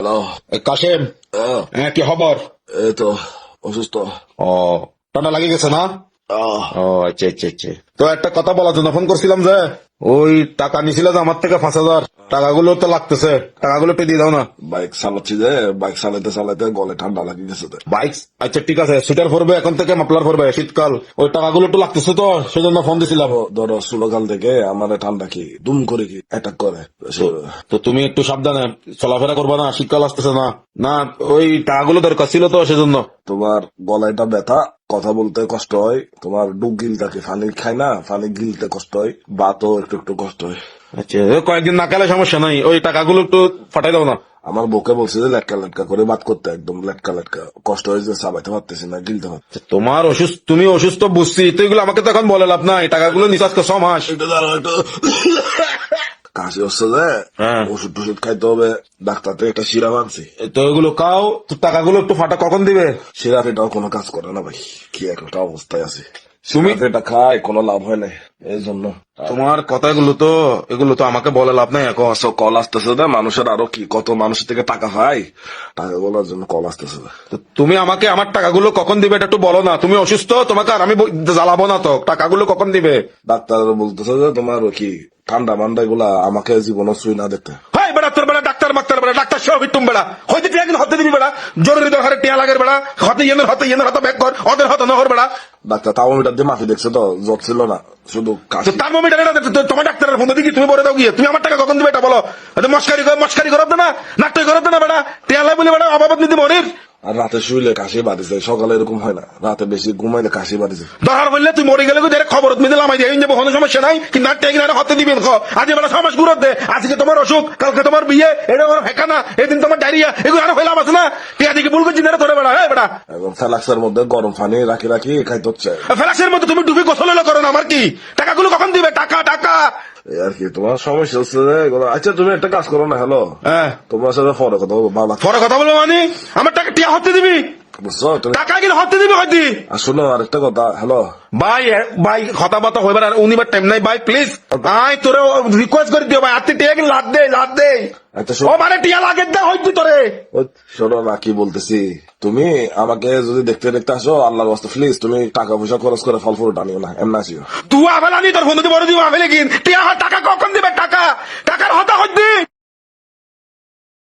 Hello Kashem, হ্যাঁ কি খবর? এই তো অসুস্থ। ও, ঠান্ডা লাগে গেছে না? আহ, ও আচ্ছা আচ্ছা আচ্ছা। তো একটা কথা বলার জন্য ফোন করছিলাম যে ওই টাকা নিছিল যে আমার থেকে 5,000, টাকাগুলো তো লাগতেছে, টাকাগুলো একটু দিয়ে দাও না। বাইক চালাচ্ছি যে, বাইক চালাইতে চালাইতে গলে ঠান্ডা লাগে গেছে। বাইক আচ্ছা ঠিক আছে, সুইটার পরবে এখন থেকে, মাফলার পরবে, শীতকাল, ওই টাকাগুলো একটু লাগতেছে তো সেজন্য ফোন দিছিলাম। ধরো ষোলোকাল থেকে আমার ঠান্ডা কি দুম করে কি অ্যাটাক করে। তো তুমি একটু সাবধানে চলাফেরা করবা না, শীতকাল আসতেছে না। না ওই টাকাগুলো দরকার ছিল তো সেজন্য। তোমার গলায়টা ব্যথা, কথা বলতে কষ্ট হয়, তোমার ডুব গিলতে পানি খাই না, পানি গিলতে কষ্ট হয়, বাতও একটু একটু কষ্ট হয়। আচ্ছা কয়েকদিন না খেলে সমস্যা নাই, ওই টাকাগুলো একটু ফাটাই দাও না। আমার বউকে বলছে যে লেটকা লেটকা করে বাত করতে, একদম লেটকা লেটকা, কষ্ট হয়েছে, চাবাইতে পারতেছি না, গিলতে পারছি। তোমার অসুস্থ, তুমি অসুস্থ বুঝছি, তো এগুলো আমাকে তো এখন বলে লাভ নাই, টাকাগুলো নিচাজ 6 মাস। একটু দাঁড়াও, একটু কাশি হচ্ছে যে হ্যাঁ ওষুধ টষুধ খাইতে হবে, ডাক্তার থেকে একটা সিরাপ আনছি। তো এগুলো খাও, তো টাকাগুলো একটু ফাটা কখন দিবে? সিরাপ এটাও কোনো কাজ করে না ভাই, কি একটা অবস্থায় আছে। তুমি সিরাপ এটা খাই কোনো লাভ হয় না, এই জন্য। তোমার কথাগুলো তো, এগুলো তো আমাকে বলে লাভ নাই এখন। কল আসতেছে না মানুষের, আরো কি কত মানুষের থেকে টাকা পাই, টাকা গুলোর জন্য কল আসতেছে না। তো তুমি আমাকে আমার টাকাগুলো কখন দিবে এটা একটু বলো না। তুমি অসুস্থ, তোমাকে আর আমি জ্বালাবো না তো, টাকাগুলো কখন দিবে? ডাক্তার বলতেছে যে তোমার কি ঠান্ডা মান্ডা এগুলা আমাকে জীবনে ছুঁই না দেখতে। হাই বেড়া তোর বেড়া ডাক্তার মাক্তার বেড়া, ডাক্তার সহ তুমি বেড়া হয়তো টিয়া কিন্তু হতে দিবি বেড়া, জরুরি দরকারে টিয়া লাগের বেড়া, হতে ইয়েনের ব্যাগ কর, ওদের হতে নহর বেড়া। ডাক্তার থার্মোমিটার দিয়ে মাফি দেখছে তো, জ্বর ছিল না, শুধু কাশি। থার্মোমিটার তোমার ডাক্তারের ফোন দিকে তুমি বলে দাও গিয়ে, তুমি আমার টাকা কখন দিবে এটা বলো। মস্কারি করব না, নাটক করব না বেড়া, টিয়া লাই বলে বেড়া অবাবত নিতে মরির। আর রাতে শুইলে কাশি বাড়িছে, সকালে এরকম হয় না, রাতে বেশি ঘুমাইলে কাশি বাড়িছে। দরকার বললে তুই মরে গেলে খবর মিলে লামাই দিয়ে যাবো, কোনো সমস্যা নাই, কিন্তু আর টেক না হতে দিবেন। আজ বেলা 6 মাস ঘুরত দে, আজকে তোমার অসুখ, কালকে তোমার বিয়ে, এটা আমার হেকানা, এদিন তোমার ডায়রিয়া, এগুলো আরো হইলাম আছে না, টিয়া দিকে ভুল করছি না তোরে বেড়া। হ্যাঁ বেড়া, এবং ফ্লাক্সের মধ্যে গরম পানি রাখি রাখি খাইতে হচ্ছে। ফ্লাক্সের মধ্যে তুমি ডুবি গোসল করো না, আমার কি টাকাগুলো কখন দিবে? টাকা টাকা এই আর কি তোমার সমস্যা হচ্ছে যে এগুলো। আচ্ছা তুমি একটা কাজ করো না, হ্যালো, হ্যাঁ তোমার সাথে পরে কথা বলবো, ভালো লাগছে। পরে কথা বলবো মানে আমার টাকা টিয়া হতে দিবি, বুঝছো তুমি? টাকা কিন্তু হতে দিবি হয়তো। আর শোনো আরেকটা কথা, হ্যালো ভাই ভাই কথা বার্তা হইবার আর উনিবার টাইম নাই ভাই, প্লিজ আই তোরে রিকোয়েস্ট করে দিও ভাই, আত্মি টিয়া কিন্তু লাদ দে। আচ্ছা ও মানে টিয়া লাগে দে হইতো তোরে। শোনো না কি বলতেছি, তুমি আমাকে যদি দেখতে দেখতে আসো, আল্লাহর ওয়াস্তে প্লিজ তুমি টাকা পয়সা খরচ করে ফল ফুল টানিও না, এমন আসিও। তুই আবেলা নি তোর ফোন দিয়ে বড় দিব আবেলে কিন টিয়া টাকা কখন দিবে? টাকা টাকার হতা হইতি।